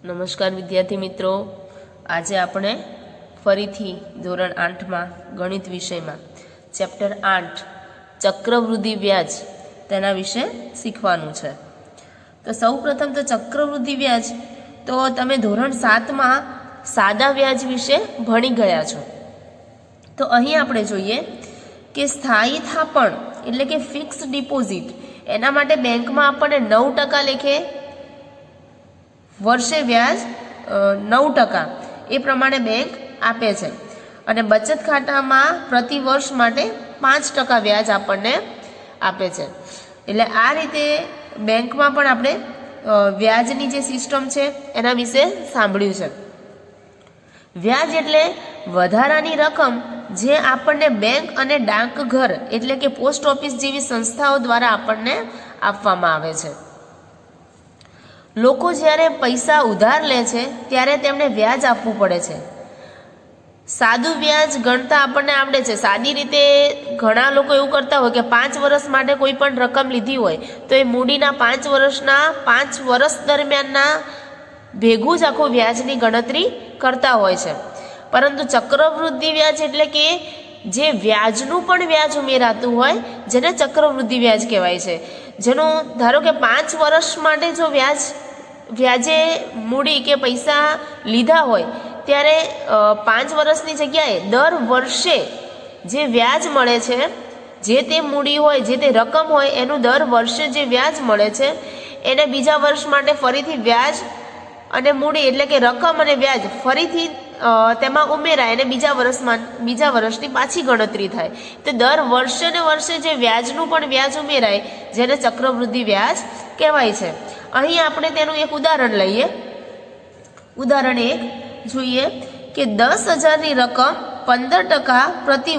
નમસ્કાર વિદ્યાર્થી મિત્રો, આજે આપણે ફરીથી ધોરણ 8માં ગણિત વિષયમાં ચેપ્ટર 8 ચક્રવૃદ્ધિ વ્યાજ તેના વિશે શીખવાનું છે। તો સૌપ્રથમ તો ચક્રવૃદ્ધિ વ્યાજ તો તમે ધોરણ 7માં સાદા વ્યાજ વિશે ભણી ગયા છો। તો અહીં આપણે જોઈએ કે સ્થાયી થાપણ એટલે કે ફિક્સ ડિપોઝિટ એના માટે બેંકમાં આપણને 9% લેખે વર્ષે વ્યાજ 9% એ પ્રમાણે બેંક આપે છે અને બચત ખાતામાં પ્રતિ વર્ષ માટે 5% વ્યાજ આપણને આપે છે। એટલે આ રીતે બેંકમાં પણ આપણે વ્યાજની જે સિસ્ટમ છે એના વિશે સાંભળ્યું છે। વ્યાજ એટલે વધારાની રકમ જે આપણને બેંક અને ડાકઘર એટલે કે પોસ્ટ ઓફિસ જેવી સંસ્થાઓ દ્વારા આપણને આપવામાં આવે છે। લોકો જ્યારે પૈસા ઉધાર લે છે ત્યારે તેમને વ્યાજ આપવું પડે છે। સાદું વ્યાજ ગણતા આપણને આવડે છે। સાદી રીતે ઘણા લોકો એવું કરતા હોય કે 5 વર્ષ માટે કોઈ પણ રકમ લીધી હોય તો એ મૂડીના 5 વર્ષના 5 વર્ષ દરમિયાનના ભેગું જ આખું વ્યાજની ગણતરી કરતા હોય છે। પરંતુ ચક્રવૃદ્ધિ વ્યાજ એટલે કે જે વ્યાજનું પણ વ્યાજ ઉમેરાતું હોય જેને ચક્રવૃદ્ધિ વ્યાજ કહેવાય છે। જેનું ધારો કે 5 વર્ષ માટે જો વ્યાજે મૂડી કે પૈસા લીધા હોય ત્યારે 5 વર્ષની જગ્યાએ દર વર્ષે જે વ્યાજ મળે છે, જે તે મૂડી હોય જે તે રકમ હોય એનું દર વર્ષે જે વ્યાજ મળે છે એને બીજા વર્ષ માટે ફરીથી વ્યાજ અને મૂડી એટલે કે રકમ અને વ્યાજ ફરીથી તેમાં ઉમેરાય અને બીજા વર્ષની પાછી ગણતરી થાય। તો દર વર્ષે ને વર્ષે જે વ્યાજનું પણ વ્યાજ ઉમેરાય જેને ચક્રવૃદ્ધિ વ્યાજ કહેવાય છે। અહીં આપણે તેનું એક ઉદાહરણ લઈએ। ઉદાહરણ 1 જોઈએ કે 10,000ની રકમ 15% પ્રતિ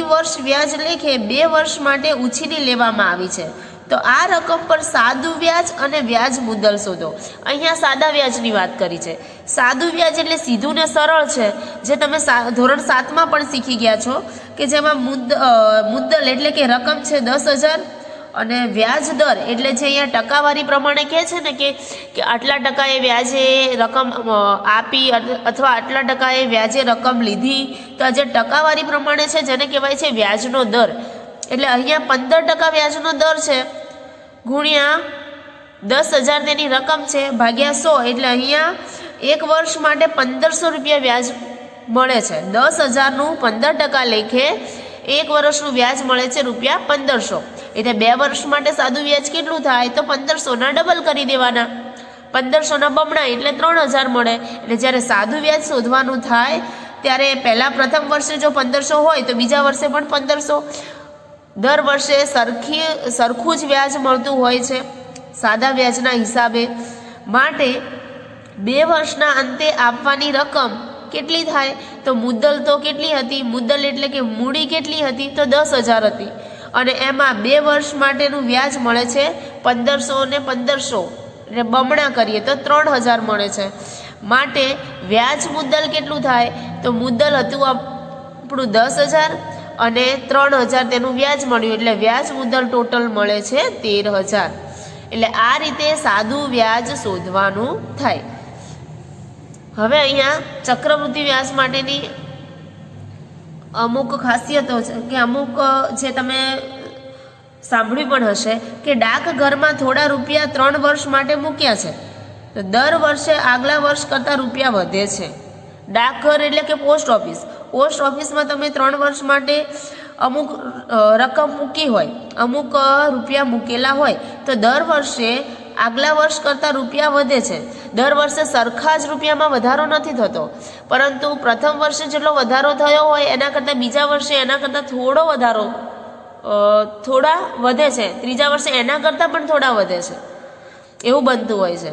વર્ષ વ્યાજ લેખે 2 વર્ષ માટે ઉછીની લેવામાં આવી છે। તો આ રકમ પર સાદું વ્યાજ અને વ્યાજ મુદ્દલ શોધો। અહીંયા સાદા વ્યાજની વાત કરી છે। સાદું વ્યાજ એટલે સીધું ને સરળ છે, જે તમે ધોરણ 7માં પણ શીખી ગયા છો કે જેમાં મુદ્દલ એટલે કે રકમ છે 10,000 અને વ્યાજ દર એટલે જે અહીંયા ટકાવારી પ્રમાણે કહે છે ને કે આટલા ટકાએ વ્યાજે રકમ આપી અથવા આટલા ટકાએ વ્યાજે રકમ લીધી, તો આ જે ટકાવારી પ્રમાણે છે જેને કહેવાય છે વ્યાજનો દર। એટલે અહીંયા 15% વ્યાજનો દર છે ગુણ્યા 10,000 તેની રકમ છે ભાગ્યા 100 એટલે અહીંયા એક વર્ષ માટે 1,500 રૂપિયા વ્યાજ મળે છે। 10,000નું 15% લેખે એક વર્ષનું વ્યાજ મળે છે ₹1,500। એટલે 2 વર્ષ માટે સાદું વ્યાજ કેટલું થાય તો 1,500ના ડબલ કરી દેવાના, 1,500ના બમણા એટલે 3,000 મળે। એટલે જ્યારે સાદું વ્યાજ શોધવાનું થાય ત્યારે પ્રથમ વર્ષે જો 1,500 હોય તો બીજા વર્ષે પણ 1,500। દર વર્ષે સરખું જ વ્યાજ મળતું હોય છે સાદા વ્યાજના હિસાબે। માટે 2 વર્ષના અંતે આપવાની રકમ કેટલી થાય તો મુદ્દલ તો કેટલી હતી, મુદ્દલ એટલે કે મૂડી કેટલી હતી તો 10,000 હતી અને એમાં 2 વર્ષ માટેનું વ્યાજ મળે છે 1,500 ને 1,500 એટલે બમણા કરીએ તો 3,000 મળે છે। માટે વ્યાજ મુદ્દલ કેટલું થાય તો મુદ્દલ હતું આપણું 10,000 અને 3,000 તેનું વ્યાજ મળ્યું એટલે વ્યાજ મુદ્દલ ટોટલ મળે છે 13,000। એટલે આ રીતે સાદું વ્યાજ શોધવાનું થાય। હવે અહીંયા ચક્રવૃદ્ધિ વ્યાજ માટેની અમુક ખાસિયતો છે કે અમુક જે તમે સાંભળ્યું પણ હશે કે ડાકઘરમાં થોડા રૂપિયા 3 વર્ષ માટે મૂક્યા છે તો દર વર્ષે આગલા વર્ષ કરતાં રૂપિયા વધે છે। ડાકઘર એટલે કે પોસ્ટ ઓફિસમાં તમે 3 વર્ષ માટે અમુક રકમ મૂકી હોય, અમુક રૂપિયા મૂકેલા હોય તો દર વર્ષે આગલા વર્ષ કરતાં રૂપિયા વધે છે। દર વર્ષે સરખા જ રૂપિયામાં વધારો નથી થતો, પરંતુ પ્રથમ વર્ષે જેટલો વધારો થયો હોય એના કરતાં બીજા વર્ષે એના કરતાં થોડા વધે છે, ત્રીજા વર્ષે એના કરતાં પણ થોડા વધે છે, એવું બનતું હોય છે।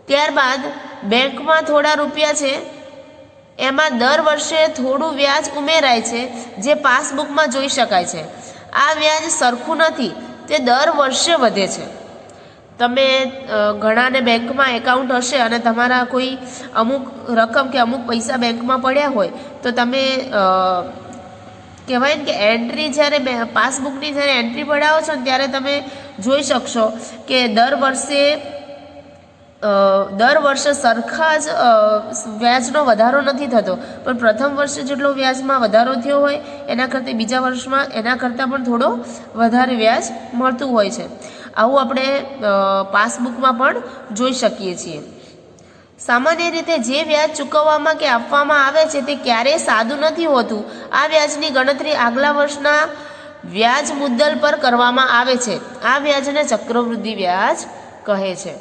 ત્યારબાદ બેંકમાં થોડા રૂપિયા છે એમાં દર વર્ષે થોડું વ્યાજ ઉમેરાય છે જે પાસબુકમાં જોઈ શકાય છે। આ વ્યાજ સરખું નથી, તે દર વર્ષે વધે છે। તમે ઘણાને બેંકમાં એકાઉન્ટ હશે અને તમારા કોઈ અમુક રકમ કે અમુક પૈસા બેંકમાં પડ્યા હોય તો તમે કહેવાય ને કે એન્ટ્રી જ્યારે પાસબુકની જ્યારે એન્ટ્રી પડાવો છો ને ત્યારે તમે જોઈ શકશો કે દર વર્ષે દર વર્ષે સરખા જ વ્યાજનો વધારો નથી થતો, પણ પ્રથમ વર્ષે જેટલો વ્યાજમાં વધારો થયો હોય એના કરતાં બીજા વર્ષમાં એના કરતાં પણ થોડો વધારે વ્યાજ મળતું હોય છે. આવું આપણે પાસબુકમાં પણ જોઈ શકીએ છીએ. સામાન્ય રીતે જે વ્યાજ ચૂકવવામાં કે આપવામાં આવે છે તે ક્યારેય સાદું નથી હોતું. આ વ્યાજની ગણતરી આગલા વર્ષના વ્યાજ મુદ્દલ પર કરવામાં આવે છે. આ વ્યાજને ચક્રવૃદ્ધિ વ્યાજ કહે છે.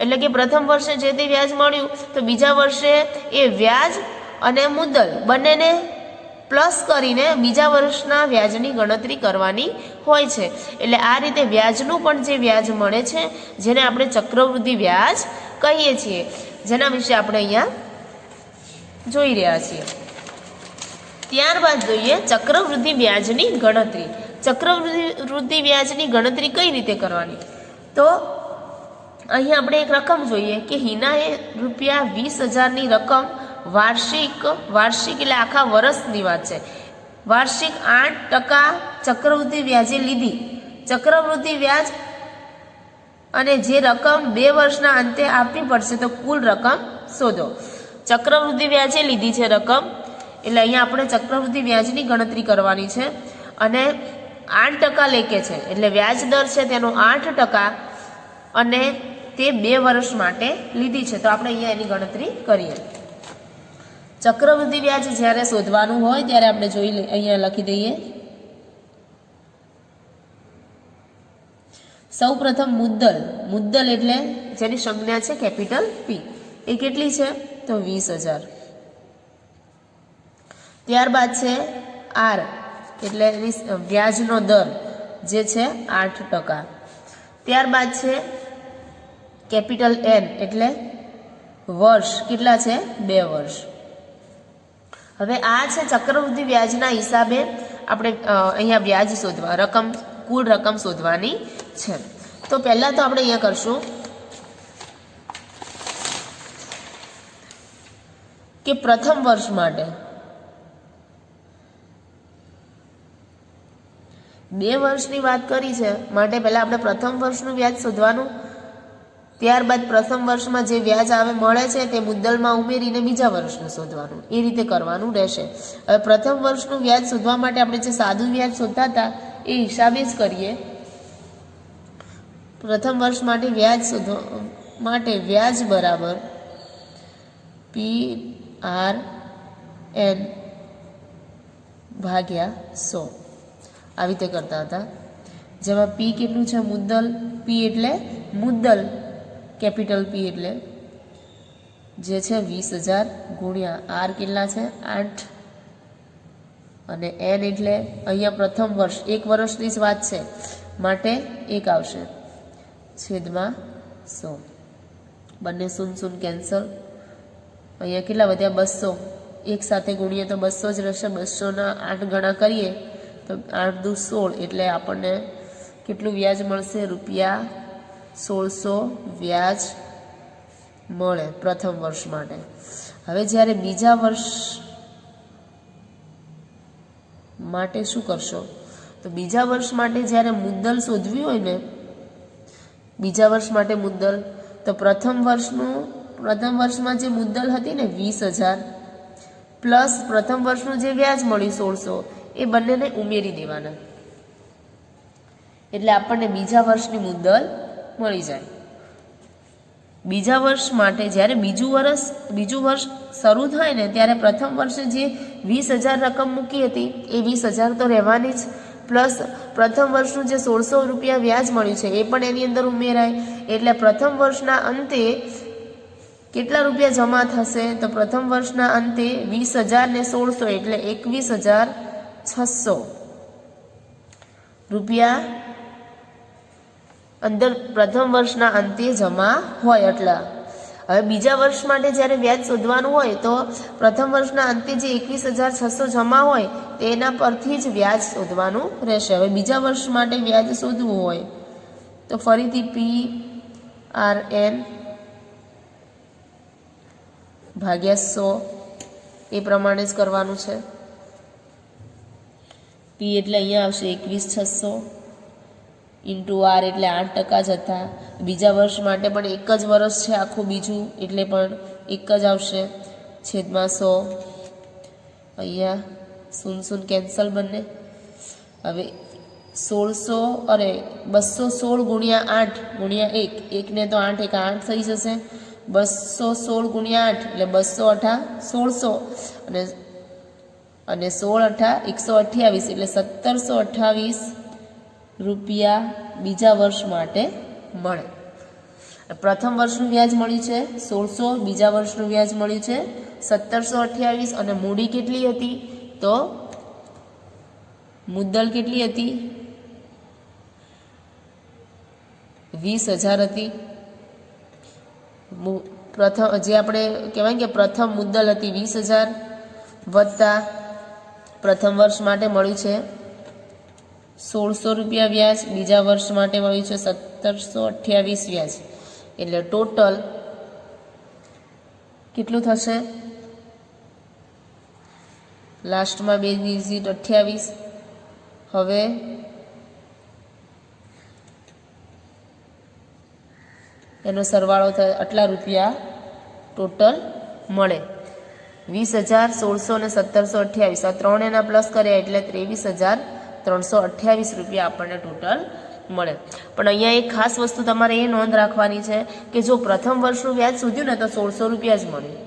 એટલે કે પ્રથમ વર્ષે જે તે વ્યાજ મળ્યું તો બીજા વર્ષે એ વ્યાજ અને મુદ્દલ બંનેને પ્લસ કરીને બીજા વર્ષના વ્યાજની ગણતરી કરવાની હોય છે. એટલે આ રીતે વ્યાજનું પણ જે વ્યાજ મળે છે જેને આપણે ચક્રવૃદ્ધિ વ્યાજ કહીએ છીએ, જેના વિશે આપણે અહીંયા જોઈ રહ્યા છીએ. ત્યારબાદ જોઈએ ચક્રવૃદ્ધિ વ્યાજની ગણતરી. ચક્રવૃદ્ધિ વ્યાજની ગણતરી કઈ રીતે કરવાની? તો અહીંયા આપણે એક રકમ જોઈએ કે હિનાએ ₹20,000ની રકમ વાર્ષિક એટલે આખા વર્ષની વાત છે, વાર્ષિક 8% ચક્રવૃદ્ધિ વ્યાજે લીધી. ચક્રવૃદ્ધિ વ્યાજ અને જે રકમ 2 વર્ષના અંતે આપવી પડશે તો કુલ રકમ શોધો. ચક્રવૃદ્ધિ વ્યાજે લીધી છે રકમ, એટલે અહીંયા આપણે ચક્રવૃદ્ધિ વ્યાજની ગણતરી કરવાની છે અને 8% લેખે છે, એટલે વ્યાજ દર છે તેનો 8% અને તે 2 વર્ષ માટે લીધી છે. તો આપણે અહીંયા એની ગણતરી કરીએ. ચક્રવૃદ્ધિ વ્યાજ જ્યારે શોધવાનું હોય ત્યારે આપણે જોઈ અહીંયા લખી દઈએ. સૌ પ્રથમ મુદ્દલ એટલે જેની સંજ્ઞા છે કેપિટલ પી, એ કેટલી છે તો 20,000. ત્યારબાદ છે આર એટલે એની વ્યાજનો દર જે છે 8%. ત્યારબાદ છે કેપિટલ એન એટલે વર્ષ, કેટલા છે 2 વર્ષ. હવે આ છે ચક્રવૃદ્ધિ વ્યાજના હિસાબે આપણે અહીંયા વ્યાજ શોધવા કુલ રકમ શોધવાની છે. તો પહેલા તો આપણે અહીંયા કરશું કે પ્રથમ વર્ષ માટે 2 વર્ષની વાત કરી છે માટે પહેલા આપણે પ્રથમ વર્ષનું વ્યાજ શોધવાનું. ત્યારબાદ પ્રથમ વર્ષમાં જે વ્યાજ મળે છે તે મુદ્દલમાં ઉમેરીને બીજા વર્ષનું શોધવાનું, એ રીતે કરવાનું રહેશે. હવે પ્રથમ વર્ષનું વ્યાજ શોધવા માટે આપણે જે સાદું વ્યાજ શોધતા હતા એ હિસાબે જ કરીએ. પ્રથમ વર્ષ માટે વ્યાજ શોધવા માટે વ્યાજ બરાબર PRN ભાગ્યા 100 આવી રીતે કરતા હતા, જેમાં P કેટલું છે મુદ્દલ, P એટલે મુદ્દલ, કેપિટલ P એટલે જે છે 20,000 ગુણ્યા R કેટલા છે 8 અને N એટલે અહીંયા પ્રથમ વર્ષ 1 વર્ષની જ વાત છે માટે 1 આવશે છેદમાં 100. બંને 0 કેન્સલ. અહીંયા કેટલા વધ્યા 200, એક સાથે ગુણીએ તો 200 જ રહેશે. 200ના 8 ગણા કરીએ તો 8 દુ 16 એટલે આપણને કેટલું વ્યાજ મળશે ₹1600 વ્યાજ મળે પ્રથમ વર્ષ માટે. હવે જ્યારે બીજા વર્ષ માટે શું કરશો તો બીજા વર્ષ માટે જ્યારે મુદ્દલ શોધવી હોય ને, બીજા વર્ષ માટે મુદ્દલ, તો પ્રથમ વર્ષમાં જે મુદ્દલ હતી ને 20,000 પ્લસ પ્રથમ વર્ષનું જે વ્યાજ મળ્યું 1600 એ બંનેને ઉમેરી દેવાના, એટલે આપણને બીજા વર્ષની મુદ્દલ મળી જાય. બીજા વર્ષ માટે જ્યારે બીજું વર્ષ શરૂ થાય ને ત્યારે પ્રથમ વર્ષે જે 20,000 રકમ મૂકી હતી એ 20,000 તો રહેવાની જ, પ્લસ પ્રથમ વર્ષનું જે ₹1600 વ્યાજ મળ્યું છે એ પણ એની અંદર ઉમેરાય. એટલે પ્રથમ વર્ષના અંતે કેટલા રૂપિયા જમા થશે તો પ્રથમ વર્ષના અંતે 20,000 ને 1600 એટલે 21,600 રૂપિયા અંદર પ્રથમ વર્ષના અંતે જમા હોય એટલા. હવે બીજા વર્ષ માટે જ્યારે વ્યાજ શોધવાનું હોય તો પ્રથમ વર્ષના અંતે જે 21,600 જમા હોય તેના પરથી જ વ્યાજ શોધવાનું રહેશે. હવે બીજા વર્ષ માટે વ્યાજ શોધવું હોય તો ફરીથી PRN ભાગ્યા 100 એ પ્રમાણે જ કરવાનું છે. P એટલે અહીંયા આવશે 21,600 ઇન્ટુ આર એટલે 8% જ હતા. બીજા વર્ષ માટે પણ એક જ વર્ષ છે આખું બીજું, એટલે પણ એક જ આવશે, છેદમાં 100. અહીંયા 0 કેન્સલ બંને. હવે 216 ગુણ્યા 8 ગુણ્યા 1, 1 ને તો 8 1 8 થઈ જશે. 216 ગુણ્યા 8 એટલે 200 1600 અને 16 128 એટલે 1728 રૂપિયા બીજા વર્ષ માટે મળે. પ્રથમ વર્ષનું વ્યાજ મળ્યું છે 1600, બીજા વર્ષનું વ્યાજ મળ્યું છે 1728 અને મૂડી કેટલી હતી? તો મુદ્દલ કેટલી હતી? 20,000 હતી. પ્રથમ જે આપણે કહેવાય કે પ્રથમ મુદ્દલ હતી 20,000 વત્તા પ્રથમ વર્ષ માટે મળ્યું છે 1600 રૂપિયા વ્યાજ, બીજા વર્ષ માટે મળ્યું છે 1728 વ્યાજ, એટલે ટોટલ કેટલું થશે? લાસ્ટમાં 2 ડિજિટ 28. હવે એનો સરવાળો થાય, આટલા રૂપિયા ટોટલ મળે. 20,000, 1600 અને 1728 આ ત્રણ એના પ્લસ કર્યા એટલે 23,328 રૂપિયા આપણને ટોટલ મળે. પણ અહીંયા એક ખાસ વસ્તુ તમારે એ નોંધ રાખવાની છે કે જો પ્રથમ વર્ષનું વ્યાજ શોધ્યું ને તો 1600 રૂપિયા જ મળ્યું,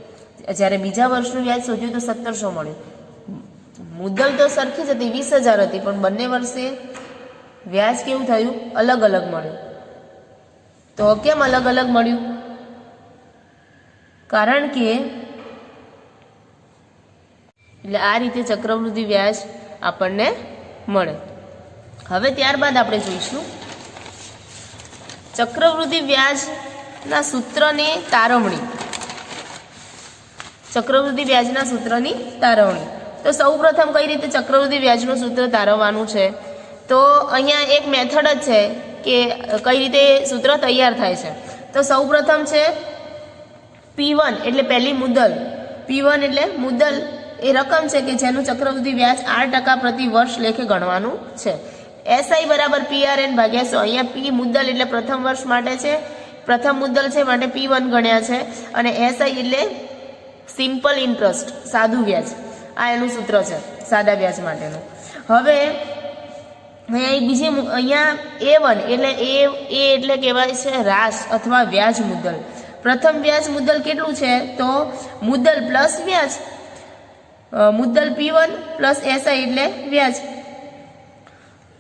જ્યારે બીજા વર્ષનું વ્યાજ શોધ્યું તો 1700 મળ્યું. મુદ્દલ તો સરખી જ હતી 20,000 હતી, પણ બંને વર્ષે વ્યાજ કેવું થયું? અલગ અલગ મળ્યું. તો કેમ અલગ અલગ મળ્યું? કારણ કે એટલે આ રીતે ચક્રવૃદ્ધિ વ્યાજ આપણને મળે. હવે ત્યારબાદ આપણે જોઈશું ચક્રવૃદ્ધિ વ્યાજના સૂત્રની તારવણી. ચક્રવૃદ્ધિ વ્યાજના સૂત્રની તારવણી. તો સૌપ્રથમ કઈ રીતે ચક્રવૃદ્ધિ વ્યાજનું સૂત્ર તારવવાનું છે? તો અહીંયા એક મેથડ જ છે કે કઈ રીતે સૂત્ર તૈયાર થાય છે. તો સૌપ્રથમ છે P1 એટલે પહેલી મુદ્દલ. P1 એટલે મુદ્દલ એ રકમ છે કે જેનું ચક્રવૃદ્ધિ વ્યાજ 8% પ્રતિ વર્ષ લેખે ગણવાનું છે. SI બરાબર PRN ભાગ્યા 100. અહીંયા P મુદ્દલ એટલે પ્રથમ વર્ષ માટે છે, પ્રથમ મુદ્દલ છે માટે P1 ગણ્યા છે, અને SI એટલે સિમ્પલ ઇન્ટરેસ્ટ, સાદું વ્યાજ. આ એનું સૂત્ર છે સાદા વ્યાજ માટેનું. હવે અહીંયા A1 એટલે એ એટલે કહેવાય છે રાશ અથવા વ્યાજ મુદ્દલ. પ્રથમ વ્યાજ મુદ્દલ કેટલું છે? તો મુદ્દલ પ્લસ વ્યાજ, મુદ્દલ P1 પ્લસ SI એટલે વ્યાજ.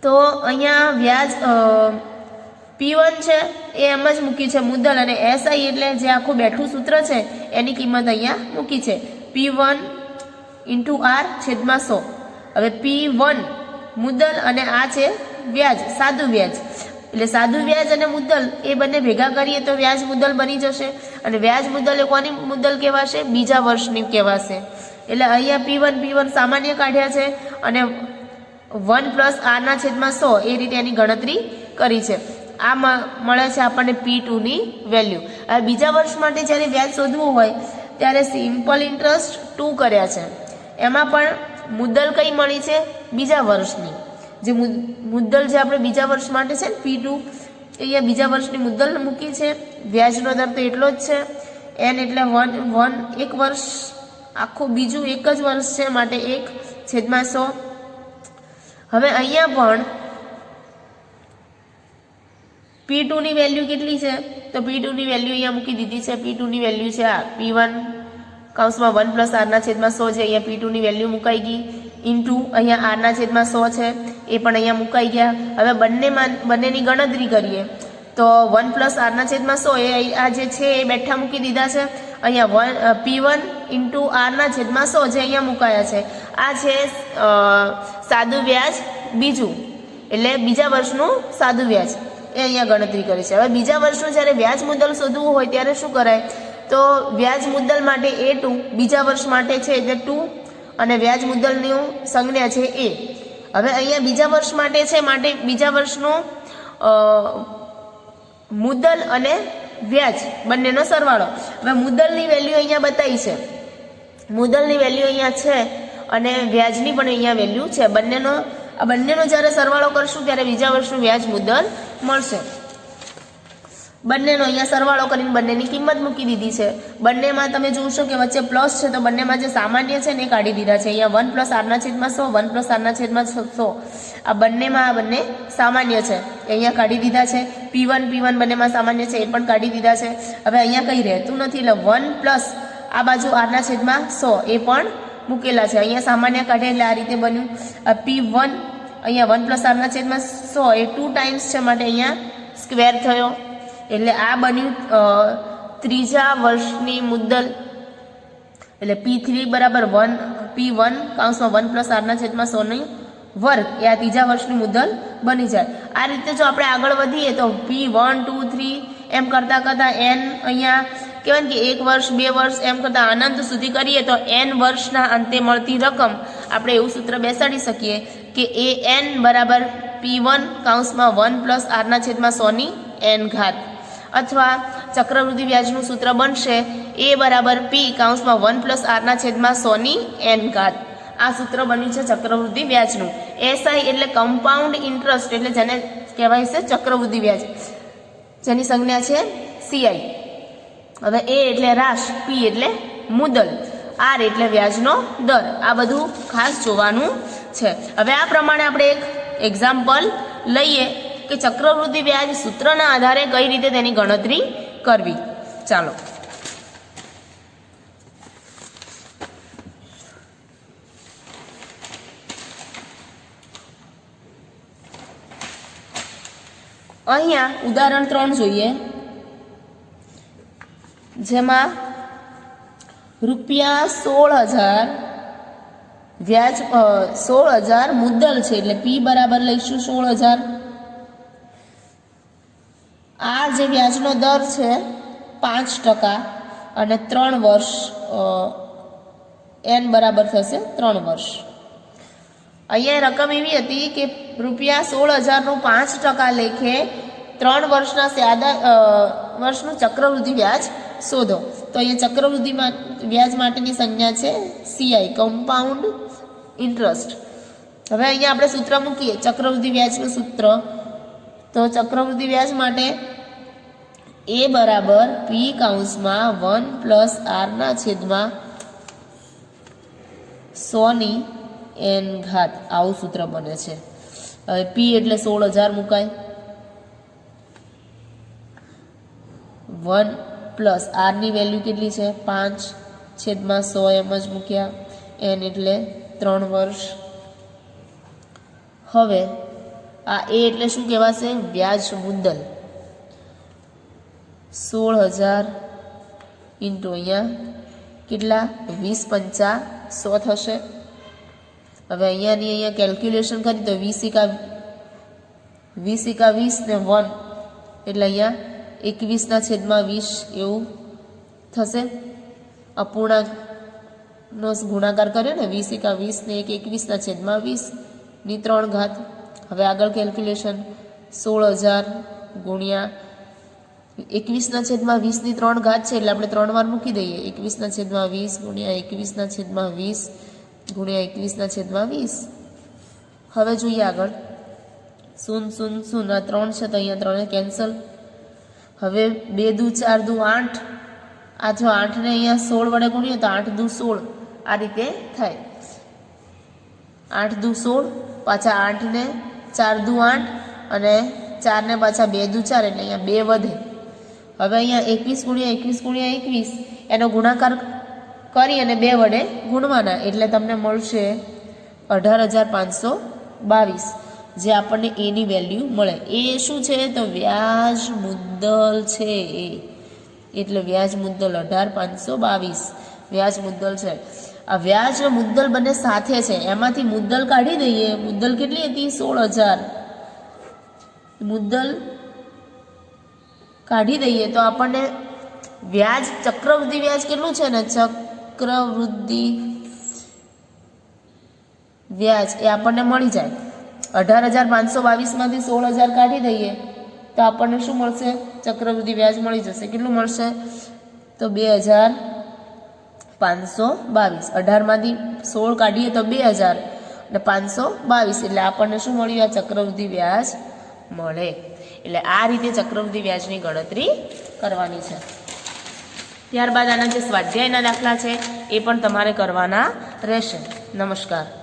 તો અહીંયા વ્યાજ P1 છે એ એમ જ મૂકી છે મુદ્દલ, અને SI એટલે જે આખું બેઠું સૂત્ર છે એની કિંમત અહીંયા મૂકી છે P1 × R છેદમાં 100. હવે P1 મુદ્દલ અને આ છે વ્યાજ, સાદું વ્યાજ. એટલે સાદું વ્યાજ અને મુદ્દલ એ બંને ભેગા કરીએ તો વ્યાજ મુદ્દલ બની જશે, અને વ્યાજ મુદ્દલ એ કોની મુદ્દલ કહેવાશે? બીજા વર્ષની કહેવાશે. એટલે અહીંયા P1 સામાન્ય કાઢ્યા છે અને 1 + R છેદમાં 100 એ રીતે એની ગણતરી કરી છે. આ મળે છે આપણને P2 ની વેલ્યુ. હવે બીજા વર્ષ માટે જ્યારે વ્યાજ શોધવું હોય ત્યારે સિમ્પલ ઇન્ટરેસ્ટ 2 કર્યા છે. એમાં પણ મુદ્દલ કઈ મળી છે? બીજા વર્ષની. જે મુદ્દલ જે આપણે બીજા વર્ષ માટે છે ને P2, અહીંયા બીજા વર્ષની મુદ્દલ મૂકી છે. વ્યાજનો દર તો એટલો જ છે n એટલે 1 એક વર્ષ આખું બીજું એક જ વર્ષ છે માટે 1/100. હવે અહીંયા પણ P2 ની વેલ્યુ કેટલી છે? તો P2 ની વેલ્યુ અહીંયા મૂકી દીધી છે. P2 ની વેલ્યુ છે આ P1 કૌંસમાં 1 + R છેદમાં 100 છે. અહીંયા P2 ની વેલ્યુ મુકાઈ ગઈ, ઇન્ટુ અહીંયા R છેદમાં 100 છે એ પણ અહીંયા મુકાઈ ગયા. હવે બંનેની ગણતરી કરીએ તો 1 + R છેદમાં 100 એ આ જે છે એ બેઠા મૂકી દીધા છે. અહીંયા P1 × R છેદમાં 100 જે અહીંયા મુકાયા છે. આ છે સાદું વ્યાજ બીજું, એટલે બીજા વર્ષનું સાદું વ્યાજ એ અહીંયા ગણતરી કરી છે. હવે બીજા વર્ષનું જ્યારે વ્યાજ મુદ્દલ શોધવું હોય ત્યારે શું કરાય? તો વ્યાજ મુદ્દલ માટે A2, બીજા વર્ષ માટે છે એટલે 2, અને વ્યાજ મુદ્દલનું સંજ્ઞા છે A. હવે અહીંયા બીજા વર્ષ માટે છે માટે બીજા વર્ષનું મુદ્દલ અને વ્યાજ બંનેનો સરવાળો. હવે મુદ્દલની વેલ્યુ અહીંયા બતાવી છે, મુદ્દલની વેલ્યુ અહીંયા છે અને વ્યાજની પણ અહીંયા વેલ્યુ છે. બંનેનો આ બંનેનો જ્યારે સરવાળો કરશું ત્યારે બીજા વર્ષનું વ્યાજ મુદ્દલ મળશે. બંનેનો અહીંયા સરવાળો કરીને બંનેની કિંમત મૂકી દીધી છે. બંનેમાં તમે જોશો કે વચ્ચે પ્લસ છે તો બંનેમાં જે સામાન્ય છે ને એ કાઢી દીધા છે. અહીંયા 1 પ્લસ આરના છેદમાં 100, 1 પ્લસ આરના છેદમાં 100, આ બંનેમાં આ બંને સામાન્ય છે અહીંયા કાઢી દીધા છે. P1 બંનેમાં સામાન્ય છે એ પણ કાઢી દીધા છે. હવે અહીંયા કંઈ રહેતું નથી એટલે 1 પ્લસ આ બાજુ આરના છેદમાં 100 એ પણ મૂકેલા છે. અહીંયા સામાન્ય કાઢે એટલે આ રીતે બન્યું. P1 અહીંયા 1 પ્લસ આરના છેદમાં 100 એ 2 ટાઈમ્સ છે માટે અહીંયા સ્ક્વેર થયો એટલે આ બન્યું ત્રીજા વર્ષની મુદ્દલ. એટલે P3 બરાબર 1 P1 કૌંસમાં 1 પ્લસ આરના છેદમાં 100 નો વર્ગ એ આ ત્રીજા વર્ષની મુદ્દલ બની જાય. આ રીતે જો આપણે આગળ વધીએ તો P1 2 3 એમ કરતાં કરતાં n અહીંયા કહેવાય કે 1 વર્ષ 2 વર્ષ એમ કરતાં અનંત સુધી કરીએ તો n વર્ષના અંતે મળતી રકમ આપણે એવું સૂત્ર બેસાડી શકીએ કે એ n બરાબર P1 કૌંસમાં 1 પ્લસ આરના છેદમાં 100 ની n ઘાત, અથવા ચક્રવૃદ્ધિ વ્યાજનું સૂત્ર બનશે એ બરાબર P કૌંસમાં 1 પ્લસ આરના છેદમાં 100 ની n ઘાત. આ સૂત્ર બન્યું છે ચક્રવૃદ્ધિ વ્યાજનું. SI એટલે કમ્પાઉન્ડ ઇન્ટરેસ્ટ એટલે જેને કહેવાય છે ચક્રવૃદ્ધિ વ્યાજ, જેની સંજ્ઞા છે CI. હવે A એટલે રાશ, P એટલે મુદ્દલ, R એટલે વ્યાજનો દર. આ બધું ખાસ જોવાનું છે. હવે આ પ્રમાણે આપણે એક એક્ઝામ્પલ લઈએ કે ચક્રવૃદ્ધિ વ્યાજ સૂત્રના આધારે કઈ રીતે તેની ગણતરી કરવી. ચાલો અહીંયા ઉદાહરણ 3 જોઈએ, જેમાં ₹16,000 વ્યાજ 16,000 મુદ્દલ છે એટલે P બરાબર લઈશું 16,000. આ જે વ્યાજનો દર છે 5% અને 3 વર્ષ n બરાબર થશે 3 વર્ષ. અહીંયા રકમ એવી હતી કે ₹16,000નું 5% લેખે 3 વર્ષના વર્ષનું ચક્રવૃદ્ધિ વ્યાજ શોધો. તો અહીંયા ચક્રવૃદ્ધિ વ્યાજ માટેની સંજ્ઞા છે CI, કમ્પાઉન્ડ ઇન્ટરેસ્ટ. હવે અહીંયા આપણે સૂત્ર મૂકીએ ચક્રવૃદ્ધિ વ્યાજનું સૂત્ર. તો ચક્રવૃદ્ધિ વ્યાજ માટે A બરાબર P કૌંસમાં 1 પ્લસ આરના છેદમાં 100 ની n ઘાત, આવું સૂત્ર બને છે. હવે P એટલે 16,000 મુકાય, 1 પ્લસ આર ની વેલ્યુ કેટલી છે 5/100 એમ જ મૂક્યા, n એટલે 3 વર્ષ. હવે આ A એટલે શું કહેવાશે? વ્યાજ મુદ્દલ. 16,000 ઇન્ટુ અહીંયા કેટલા 20 × 5 100 થશે. હવે અહીંયા કેલ્ક્યુલેશન કરી તો 20 × 20 ને 1 એટલે અહીંયા 21/20 એવું થશે. અપૂર્ણાંકનો ગુણાકાર કર્યો ને 20 × 20 ને 21/20 ની 3 ઘાત. હવે આગળ કેલ્ક્યુલેશન 16,000 ગુણ્યા 21/20 ની 3 ઘાત છે એટલે આપણે 3 વાર મૂકી દઈએ. 21/20 ગુણ્યા 21/20 ગુણ્યા 21/20. હવે જોઈએ આગળ 0 0 0 આ 3 છે તો અહીંયા 3 કેન્સલ. હવે 2 દુ 4 દુ 8, આ જો 8 ને અહીંયા 16 વડે ગુણીએ તો 8 દુ 16 આ રીતે થાય. 8 દુ 16, પાછા 8 ને 4 દુ 8 અને 4 ને પાછા 2 દુ 4 એટલે અહીંયા 2 વધે. હવે અહીંયા 21 × 21 એનો ગુણાકાર કરી અને 2 વડે ગુણવાના એટલે તમને મળશે 18,522, જે આપણને A ની વેલ્યુ મળે. એ શું છે તો વ્યાજ મુદ્દલ છે એ, એટલે વ્યાજ મુદ્દલ 18,522 વ્યાજ મુદ્દલ છે. આ વ્યાજ મુદ્દલ બંને સાથે છે, એમાંથી મુદ્દલ કાઢી દઈએ. મુદ્દલ કેટલી હતી 16,000, મુદ્દલ કાઢી દઈએ તો આપણને વ્યાજ ચક્રવૃદ્ધિ વ્યાજ કેટલું છે ને ચક્રવૃદ્ધિ વ્યાજ એ આપણને મળી જાય. 18,522 માંથી 16,000 કાઢી દઈએ તો આપણને શું મળશે? ચક્રવૃદ્ધિ વ્યાજ મળી જશે. કેટલું મળશે તો 2,522. 18 માંથી 16 કાઢીએ તો 2,000, અને 522 એટલે આપણને શું મળ્યું? આ ચક્રવૃદ્ધિ વ્યાજ મળે. એટલે આ રીતે ચક્રવૃદ્ધિ વ્યાજની ગણતરી કરવાની છે. ત્યારબાદ આના જે સ્વાધ્યાયના દાખલા છે એ પણ તમારે કરવાના રહેશે. નમસ્કાર.